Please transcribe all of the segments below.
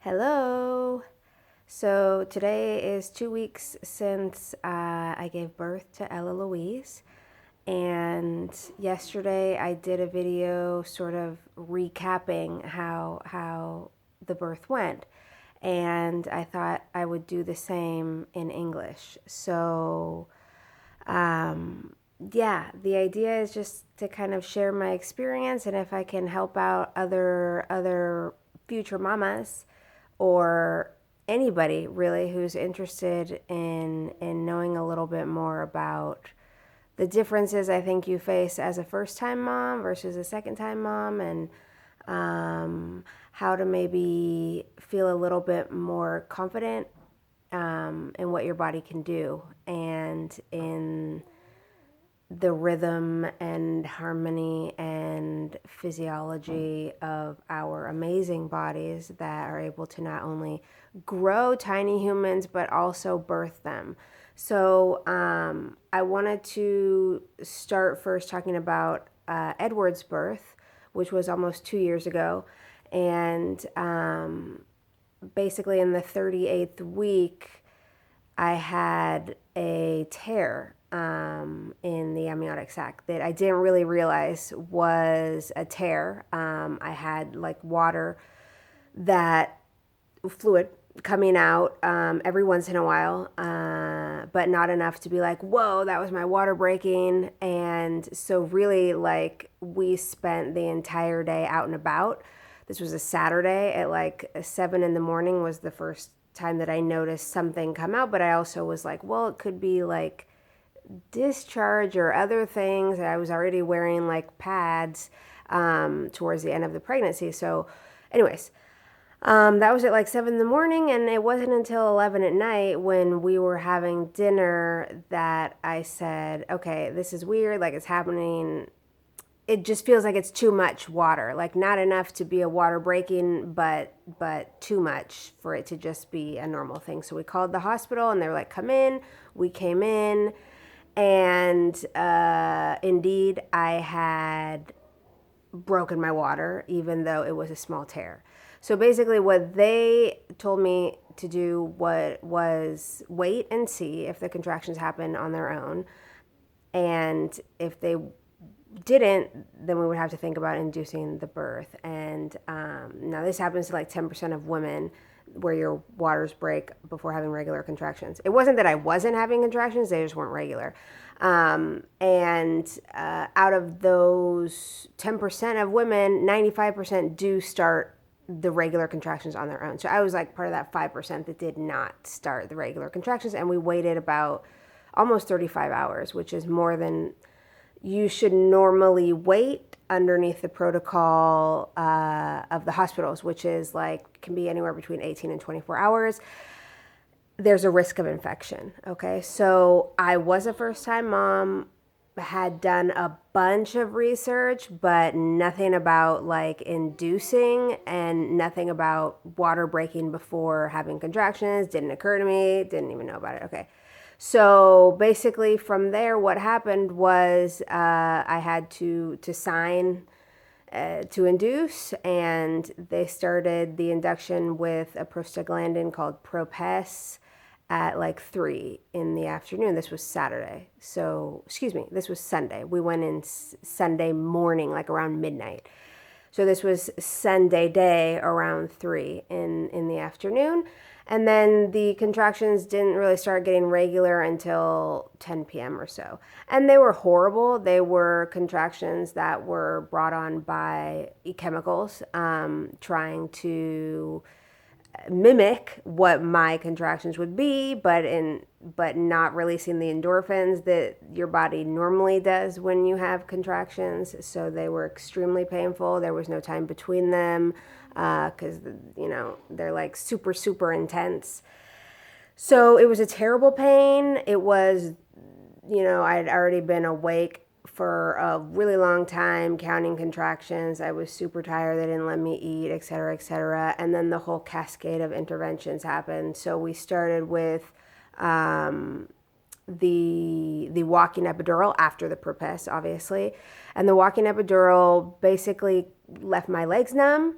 Hello. So today is 2 weeks since I gave birth to Ella Louise. And yesterday I did a video sort of recapping how the birth went. And I thought I would do the same in English. So, yeah, the idea is just to kind of share my experience, and if I can help out other future mamas or anybody really who's interested in knowing a little bit more about the differences I think you face as a first time mom versus a second time mom, and how to maybe feel a little bit more confident in what your body can do and in the rhythm and harmony and physiology of our amazing bodies that are able to not only grow tiny humans but also birth them. So I wanted to start first talking about Edward's birth, which was almost 2 years ago. And basically, in the 38th week, I had a tear in the amniotic sac that I didn't really realize was a tear. I had like water, that fluid coming out every once in a while, but not enough to be like, whoa, that was my water breaking. And so really, like, we spent the entire day out and about. This was a Saturday at like 7 in the morning was the first time that I noticed something come out, but I also was like, well, it could be like discharge or other things. I was already wearing like pads towards the end of the pregnancy. So anyways, that was at like 7 in the morning, and it wasn't until 11 at night when we were having dinner that I said, okay, this is weird, like it's happening. It just feels like it's too much water, like not enough to be a water breaking, but too much for it to just be a normal thing. So we called the hospital and they were like, come in. We came in, and indeed I had broken my water, even though it was a small tear. So basically what they told me to do was wait and see if the contractions happen on their own. And if they didn't, then we would have to think about inducing the birth. And now this happens to like 10% of women, where your waters break before having regular contractions. It wasn't that I wasn't having contractions, they just weren't regular. And out of those 10% of women, 95% do start the regular contractions on their own. So I was like part of that 5% that did not start the regular contractions. And we waited about almost 35 hours, which is more than you should normally wait underneath the protocol of the hospitals, which is like, can be anywhere between 18 and 24 hours. There's a risk of infection. Okay. So I was a first time mom, had done a bunch of research, but nothing about like inducing and nothing about water breaking before having contractions. Didn't occur to me. Didn't even know about it. Okay. So basically from there, what happened was I had to sign to induce, and they started the induction with a prostaglandin called Propes at like 3 in the afternoon. This was Saturday. So, excuse me, this was Sunday. We went in Sunday morning, like around midnight. So this was Sunday day around 3 in the afternoon. And then the contractions didn't really start getting regular until 10 p.m. or so. And they were horrible. They were contractions that were brought on by chemicals, trying to mimic what my contractions would be, but not releasing the endorphins that your body normally does when you have contractions. So they were extremely painful. There was no time between them, because they're like super intense. So it was a terrible pain. It was, I'd already been awake for a really long time counting contractions. I was super tired. They didn't let me eat, et cetera, et cetera. And then the whole cascade of interventions happened. So we started with the walking epidural after the Propes, obviously. And the walking epidural basically left my legs numb,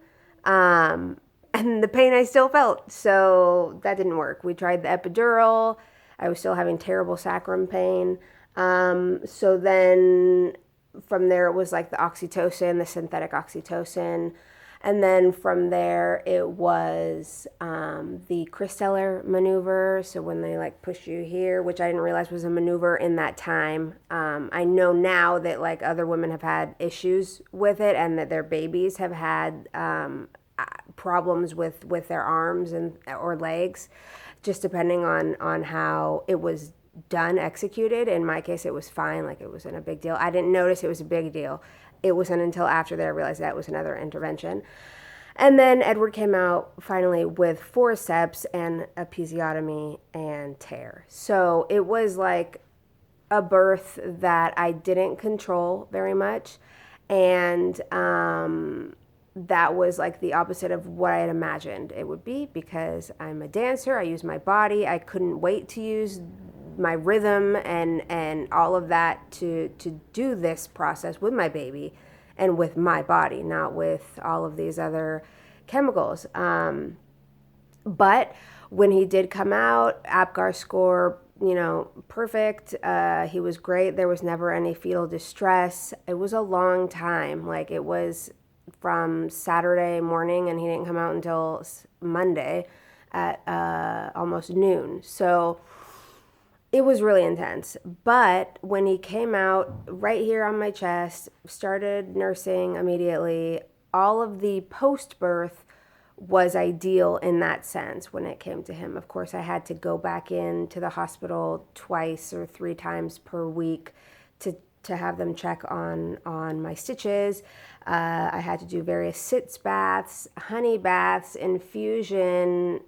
and the pain I still felt. So that didn't work. We tried the epidural. I was still having terrible sacrum pain. So then from there, it was like the oxytocin, the synthetic oxytocin. And then from there, it was the Christeller maneuver. So when they like push you here, which I didn't realize was a maneuver in that time. I know now that like other women have had issues with it, and that their babies have had problems with their arms and or legs, just depending on how it was done, executed. In my case, it was fine. Like, it wasn't a big deal. I didn't notice it was a big deal. It wasn't until after that I realized that was another intervention. And then Edward came out finally with forceps and episiotomy and tear. So it was like a birth that I didn't control very much. And that was like the opposite of what I had imagined it would be, because I'm a dancer. I use my body. I couldn't wait to use my rhythm and all of that to do this process with my baby and with my body, not with all of these other chemicals. But when he did come out, APGAR score, perfect. He was great. There was never any fetal distress. It was a long time. Like, it was from Saturday morning, and he didn't come out until Monday at almost noon. So it was really intense. But when he came out, right here on my chest, started nursing immediately. All of the post-birth was ideal in that sense when it came to him. Of course, I had to go back into the hospital 2 or 3 times per week to have them check on my stitches. I had to do various sitz baths, honey baths, infusion,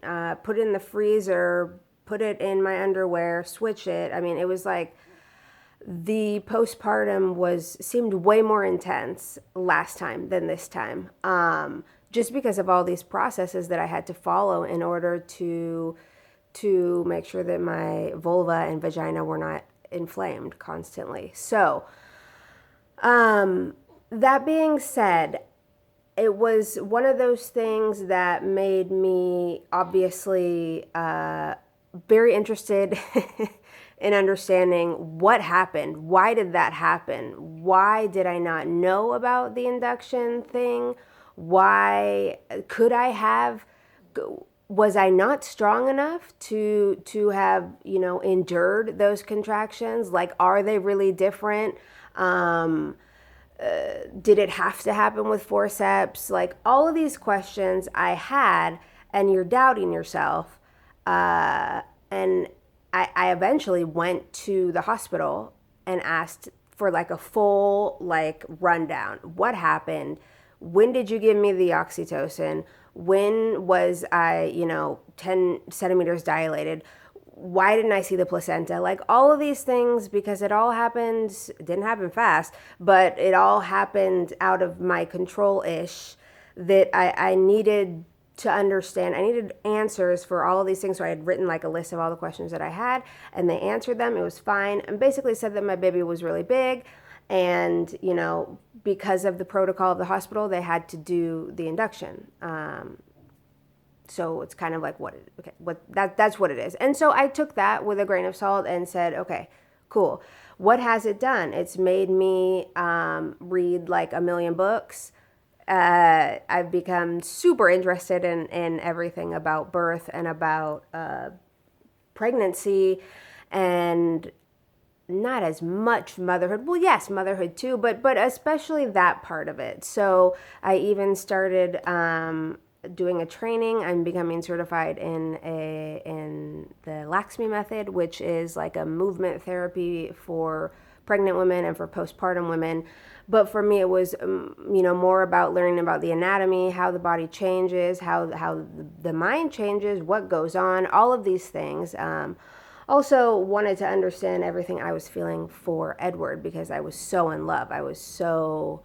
put it in the freezer, put it in my underwear, switch it. I mean, it was like the postpartum seemed way more intense last time than this time, just because of all these processes that I had to follow in order to make sure that my vulva and vagina were not inflamed constantly. So, that being said, it was one of those things that made me obviously very interested in understanding what happened. Why did that happen? Why did I not know about the induction thing? Why could I have? Was I not strong enough to have endured those contractions? Like, are they really different? Did it have to happen with forceps? Like, all of these questions I had, and you're doubting yourself. And I eventually went to the hospital and asked for like a full rundown. What happened? When did you give me the oxytocin? When was I, 10 centimeters dilated? Why didn't I see the placenta? Like, all of these things, because it all happened, it didn't happen fast, but it all happened out of my control-ish, that I needed to understand. I needed answers for all of these things. So I had written like a list of all the questions that I had, and they answered them. It was fine, and basically said that my baby was really big. And, because of the protocol of the hospital, they had to do the induction. So it's kind of like that's what it is. And so I took that with a grain of salt and said, okay, cool. What has it done? It's made me read like a million books. I've become super interested in everything about birth and about pregnancy, and not as much motherhood. Well, yes, motherhood too, but especially that part of it. So I even started doing a training. I'm becoming certified in the Laxmi method, which is like a movement therapy for pregnant women and for postpartum women. But for me, it was, more about learning about the anatomy, how the body changes, how the mind changes, what goes on, all of these things. Also wanted to understand everything I was feeling for Edward, because I was so in love. I was so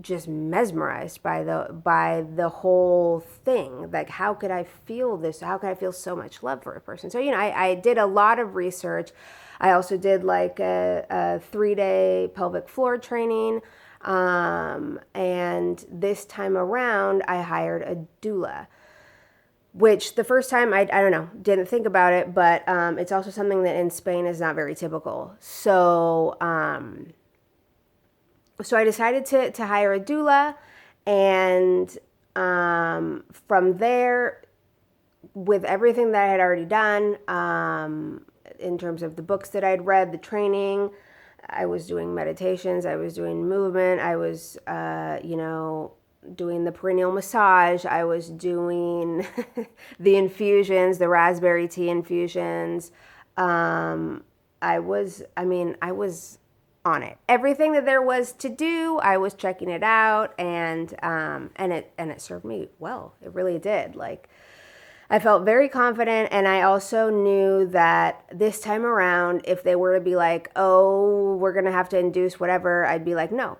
just mesmerized by the whole thing. Like, how could I feel this? How could I feel so much love for a person? So, I did a lot of research. I also did like a 3-day pelvic floor training. And this time around, I hired a doula, which the first time I don't know, didn't think about it, but it's also something that in Spain is not very typical. So I decided to hire a doula, and from there, with everything that I had already done, in terms of the books that I'd read, the training, I was doing meditations, I was doing movement, I was, doing the perineal massage, I was doing the infusions, the raspberry tea infusions. I was on it. Everything that there was to do, I was checking it out, and it served me well. It really did. Like, I felt very confident, and I also knew that this time around, if they were to be like, oh, we're going to have to induce whatever, I'd be like, no.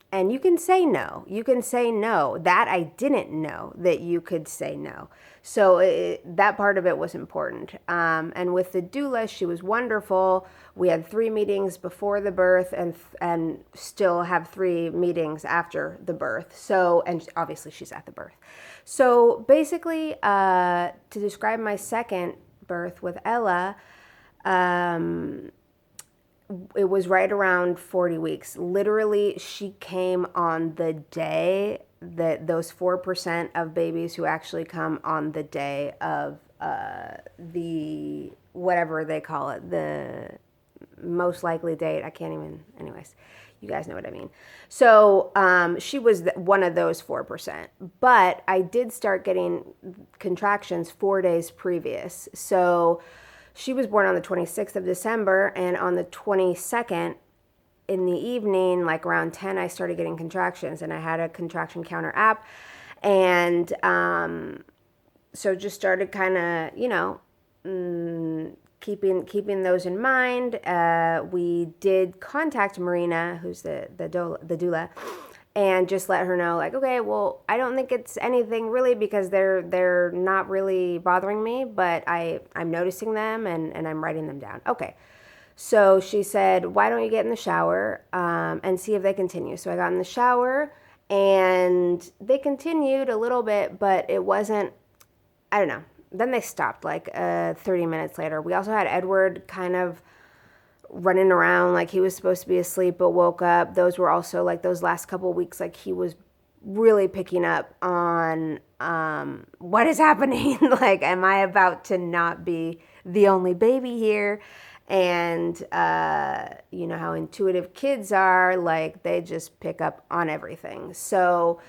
And you can say no. You can say no. That I didn't know that you could say no. So that part of it was important. And with the doula, she was wonderful. We had 3 meetings before the birth, and still have 3 meetings after the birth. So, and obviously she's at the birth. So basically, to describe my second birth with Ella, it was right around 40 weeks. Literally, she came on the day that those 4% of babies who actually come on the day of the, whatever they call it, the most likely date. I can't even, anyways, you guys know what I mean. So she was one of those 4%. But I did start getting contractions 4 days previous. So she was born on the 26th of December, and on the 22nd in the evening, like around 10, I started getting contractions, and I had a contraction counter app. And so just started kind of, keeping those in mind. We did contact Marina, who's the doula, and just let her know, like, okay, well, I don't think it's anything really, because they're not really bothering me, but I'm noticing them, and I'm writing them down. Okay. So she said, why don't you get in the shower and see if they continue? So I got in the shower, and they continued a little bit, but it wasn't, I don't know. Then they stopped like 30 minutes later. We also had Edward kind of running around like he was supposed to be asleep but woke up. Those were also like those last couple of weeks, like he was really picking up on what is happening. Like, am I about to not be the only baby here? And you know how intuitive kids are, like they just pick up on everything. So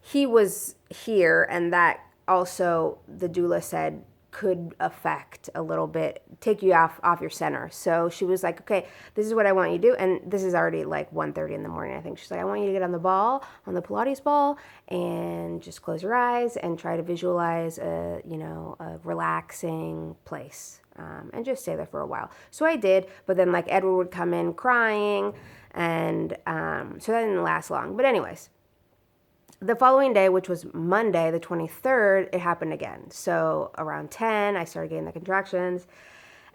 he was here, and that also, the doula said, could affect a little bit, take you off your center. So she was like, okay, this is what I want you to do. And this is already like 1:30 in the morning, I think. She's like, I want you to get on the Pilates ball, and just close your eyes and try to visualize a relaxing place, and just stay there for a while. So I did, but then like Edward would come in crying, and so that didn't last long. But anyways, the following day, which was Monday, the 23rd, it happened again. So around 10, I started getting the contractions,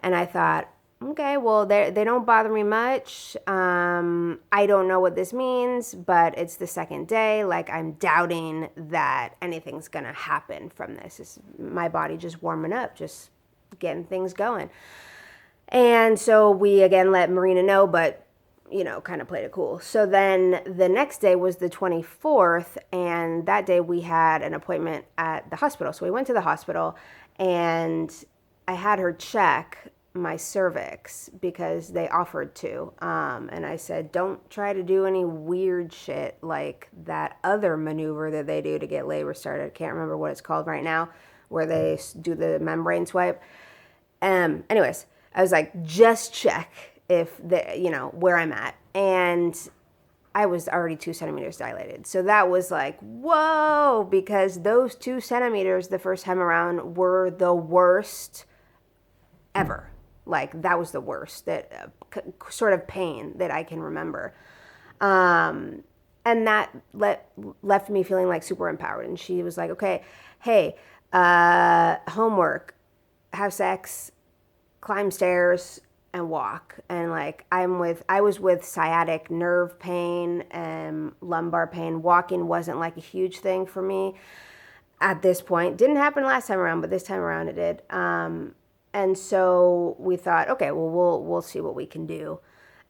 and I thought, okay, well, they don't bother me much. I don't know what this means, but it's the second day. Like, I'm doubting that anything's going to happen from this. It's my body just warming up, just getting things going. And so we again let Marina know, but kind of played it cool. So then the next day was the 24th, and that day we had an appointment at the hospital. So we went to the hospital, and I had her check my cervix because they offered to. And I said, don't try to do any weird shit like that other maneuver that they do to get labor started. I can't remember what it's called right now, where they do the membrane swipe. Anyways, I was like, just check if where I'm at. And I was already 2 centimeters dilated. So that was like, whoa, because those 2 centimeters the first time around were the worst ever. Like, that was the worst, that sort of pain that I can remember. And that left me feeling like super empowered. And she was like, okay, hey, homework, have sex, climb stairs, and walk. And like I was with sciatic nerve pain and lumbar pain. Walking wasn't like a huge thing for me at this point. Didn't happen last time around, but this time around it did. And so we thought, okay, well, we'll see what we can do.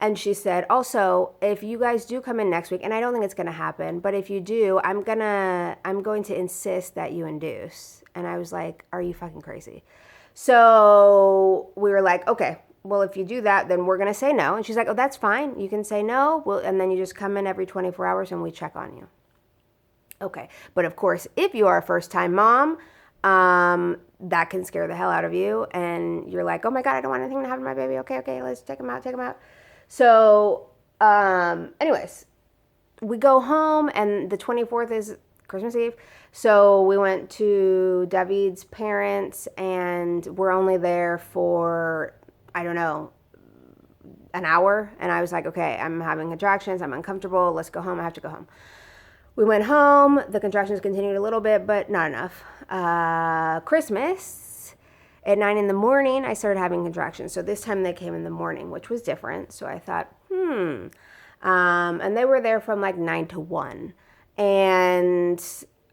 And she said, also, if you guys do come in next week, and I don't think it's going to happen, but if you do, I'm going to insist that you induce. And I was like, are you fucking crazy? So we were like, okay, well, if you do that, then we're going to say no. And she's like, oh, that's fine. You can say no. And then you just come in every 24 hours and we check on you. Okay. But of course, if you are a first-time mom, that can scare the hell out of you. And you're like, oh my God, I don't want anything to happen to my baby. Okay, let's take him out. So, anyways, we go home and the 24th is Christmas Eve. So we went to David's parents and we're only there for, I don't know, an hour. And I was like, okay, I'm having contractions. I'm uncomfortable. Let's go home. I have to go home. We went home. The contractions continued a little bit, but not enough. Christmas, at 9 in the morning, I started having contractions. So this time they came in the morning, which was different. So I thought, and they were there from like 9 to 1. And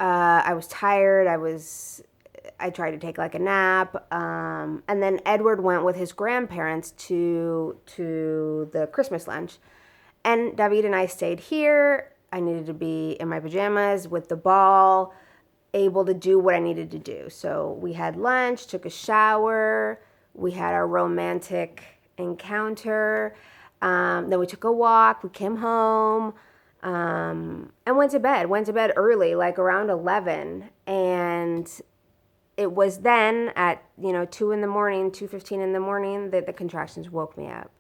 I was tired. I tried to take like a nap. And then Edward went with his grandparents to the Christmas lunch. And David and I stayed here. I needed to be in my pajamas with the ball, able to do what I needed to do. So we had lunch, took a shower, we had our romantic encounter, then we took a walk, we came home, and went to bed early, like around 11. And it was then at, 2 in the morning, 2:15 in the morning, that the contractions woke me up.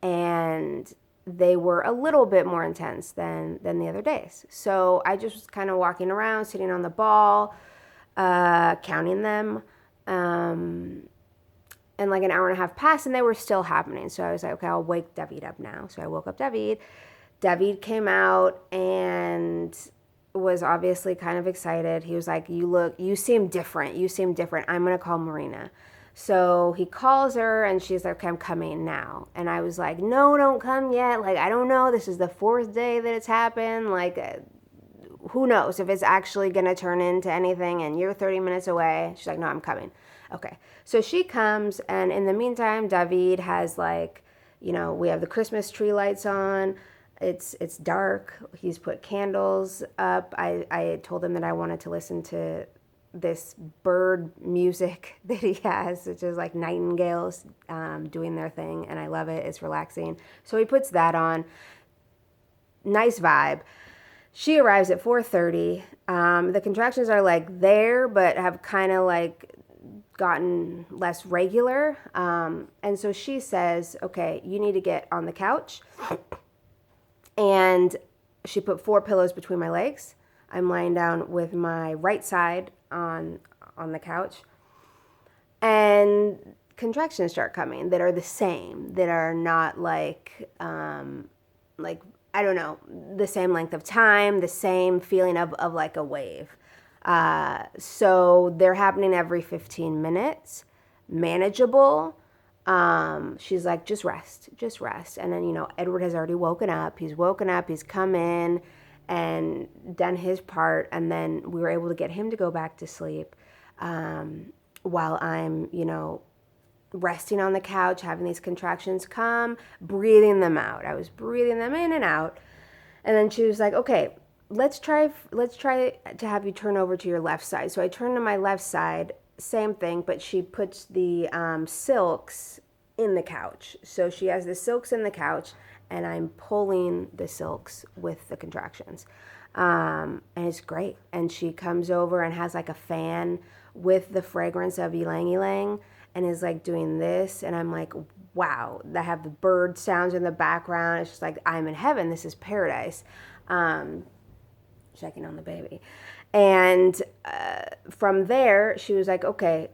And they were a little bit more intense than the other days. So I just was kind of walking around, sitting on the ball, counting them. And like an hour and a half passed and they were still happening. So I was like, okay, I'll wake David up now. So I woke up David. David came out and was obviously kind of excited. He was like, you seem different. I'm going to call Marina. So he calls her and she's like, okay, I'm coming now. And I was like, no, don't come yet. Like, I don't know. This is the 4th day that it's happened. Like, who knows if it's actually going to turn into anything and you're 30 minutes away. She's like, no, I'm coming. Okay. So she comes and in the meantime, David has like, we have the Christmas tree lights on. It's dark. He's put candles up. I told him that I wanted to listen to this bird music that he has, which is like nightingales doing their thing, and I love it. It's relaxing. So he puts that on. Nice vibe. She arrives at 4:30. The contractions are like there, but have kind of like gotten less regular. And so she says, okay, you need to get on the couch. And she put 4 pillows between my legs. I'm lying down with my right side on the couch. And contractions start coming that are the same, that are not like I don't know, the same length of time, the same feeling of like a wave. So they're happening every 15 minutes, manageable. She's like, just rest. And then, Edward has already woken up. He's come in and done his part. And then we were able to get him to go back to sleep, while I'm, resting on the couch, having these contractions come, breathing them out. I was breathing them in and out. And then she was like, okay, let's try to have you turn over to your left side. So I turned to my left side, same thing, but she puts the silks in the couch. So she has the silks in the couch and I'm pulling the silks with the contractions. And it's great. And she comes over and has like a fan with the fragrance of ylang ylang and is like doing this. And I'm like, wow, I have the bird sounds in the background. It's just like, I'm in heaven. This is paradise. Checking on the baby. And from there, she was like, okay,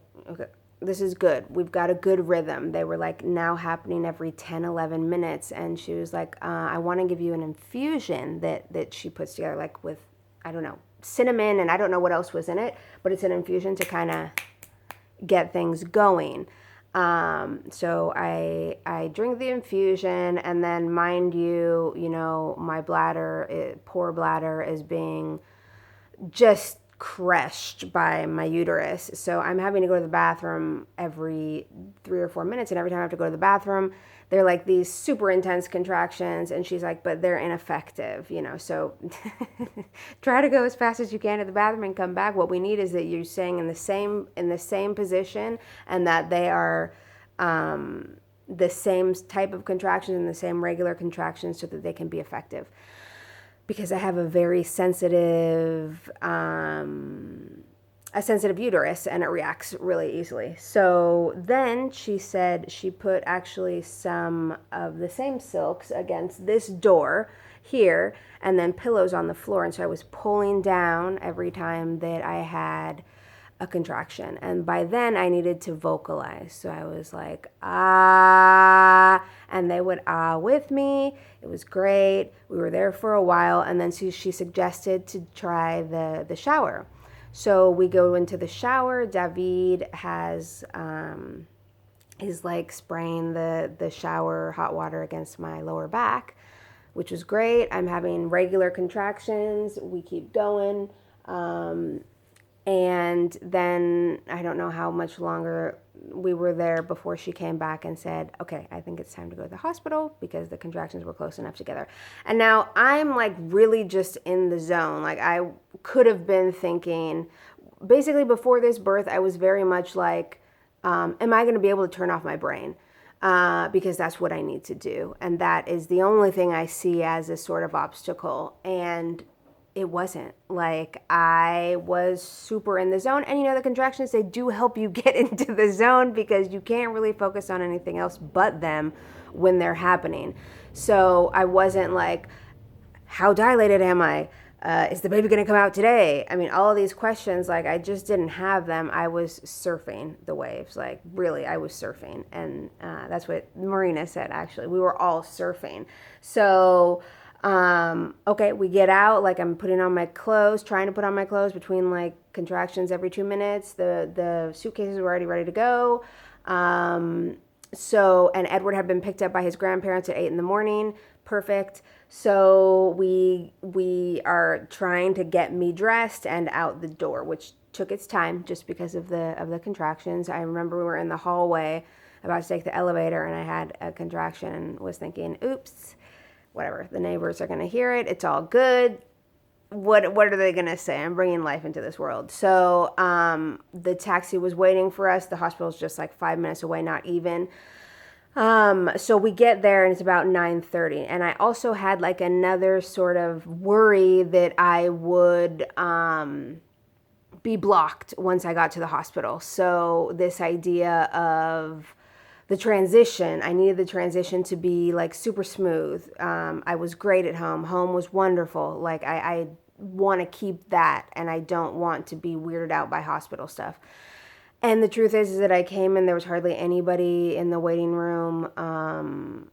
this is good. We've got a good rhythm. They were like now happening every 10, 11 minutes. And she was like, I want to give you an infusion that she puts together, like with, I don't know, cinnamon and I don't know what else was in it, but it's an infusion to kind of get things going. So I drink the infusion, and then mind you, my poor bladder is being just crushed by my uterus. So I'm having to go to the bathroom every 3 or 4 minutes. And every time I have to go to the bathroom, they're like these super intense contractions. And she's like, but they're ineffective. So try to go as fast as you can to the bathroom and come back. What we need is that you're staying in the same position, and that they are the same type of contractions and the same regular contractions, so that they can be effective. Because I have a very sensitive uterus, and it reacts really easily. So then she said she put actually some of the same silks against this door here, and then pillows on the floor. And so I was pulling down every time that I had a contraction. And by then I needed to vocalize. So I was like, ah, and they would ah with me. It was great. We were there for a while. And then she suggested to try the shower. So we go into the shower. David has, is like spraying the shower hot water against my lower back, which was great. I'm having regular contractions. We keep going. And then I don't know how much longer we were there before she came back and said, okay, I think it's time to go to the hospital because the contractions were close enough together. And now I'm like really just in the zone. Like I could have been thinking, basically before this birth, I was very much like, am I going to be able to turn off my brain? Because that's what I need to do. And that is the only thing I see as a sort of obstacle. And it wasn't. Like I was super in the zone. And the contractions, they do help you get into the zone because you can't really focus on anything else but them when they're happening. So I wasn't like, how dilated am I? Is the baby going to come out today? I mean, all of these questions, like I just didn't have them. I was surfing the waves. Like really, I was surfing. And that's what Marina said, actually. We were all surfing. So okay, we get out, like I'm trying to put on my clothes between like contractions every 2 minutes. The suitcases were already ready to go. And Edward had been picked up by his grandparents at 8 a.m. Perfect. So we are trying to get me dressed and out the door, which took its time just because of the contractions. I remember we were in the hallway about to take the elevator, and I had a contraction and was thinking, oops, whatever, the neighbors are going to hear it. It's all good. What are they going to say? I'm bringing life into this world. So the taxi was waiting for us. The hospital's just like 5 minutes away, not even. So we get there, and it's about 9:30. And I also had like another sort of worry that I would be blocked once I got to the hospital. So this idea of the transition, I needed the transition to be like super smooth. I was great at home. Home was wonderful. Like I want to keep that, and I don't want to be weirded out by hospital stuff. And the truth is that I came in, there was hardly anybody in the waiting room.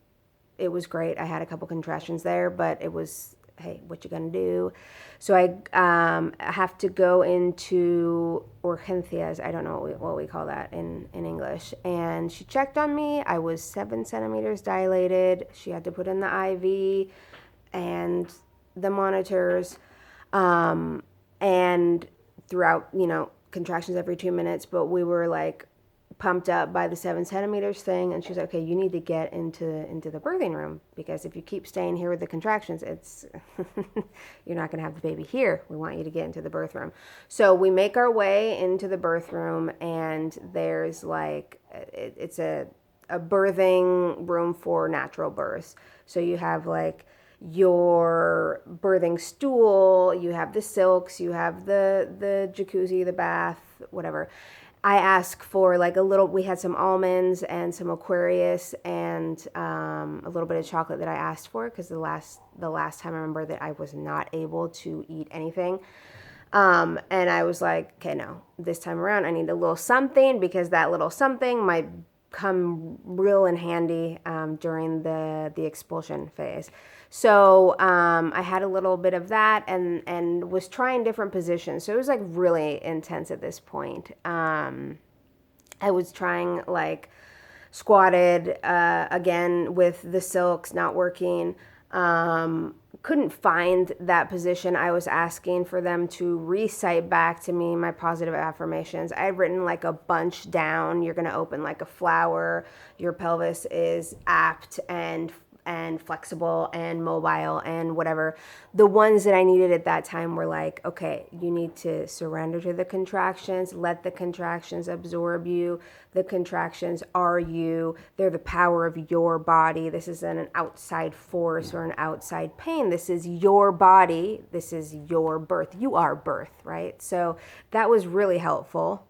It was great. I had a couple contractions there, but it was, hey, what you gonna do? So I have to go into urgencias. I don't know what we call that in English. And she checked on me. I was 7 centimeters dilated. She had to put in the IV and the monitors, and throughout, contractions every 2 minutes. But we were like pumped up by the 7 centimeters thing, and she was like, okay, you need to get into the birthing room, because if you keep staying here with the contractions, it's you're not going to have the baby here. We want you to get into the birth room. So we make our way into the birth room, and there's like, it's a birthing room for natural births. So you have like your birthing stool, you have the silks, you have the jacuzzi, the bath, whatever. I asked for like we had some almonds and some Aquarius and a little bit of chocolate that I asked for, because the last time I remember that I was not able to eat anything. And I was like, okay, no, this time around I need a little something, because that little something might come real in handy during the expulsion phase. So I had a little bit of that and was trying different positions. So it was like really intense at this point. And I was trying like squatted again with the silks not working. Couldn't find that position. I was asking for them to recite back to me my positive affirmations. I had written like a bunch down. You're going to open like a flower. Your pelvis is apt and flexible and mobile and whatever. The ones that I needed at that time were like, okay, you need to surrender to the contractions, let the contractions absorb you. The contractions are you. They're the power of your body. This isn't an outside force or an outside pain. This is your body. This is your birth. You are birth, right? So that was really helpful.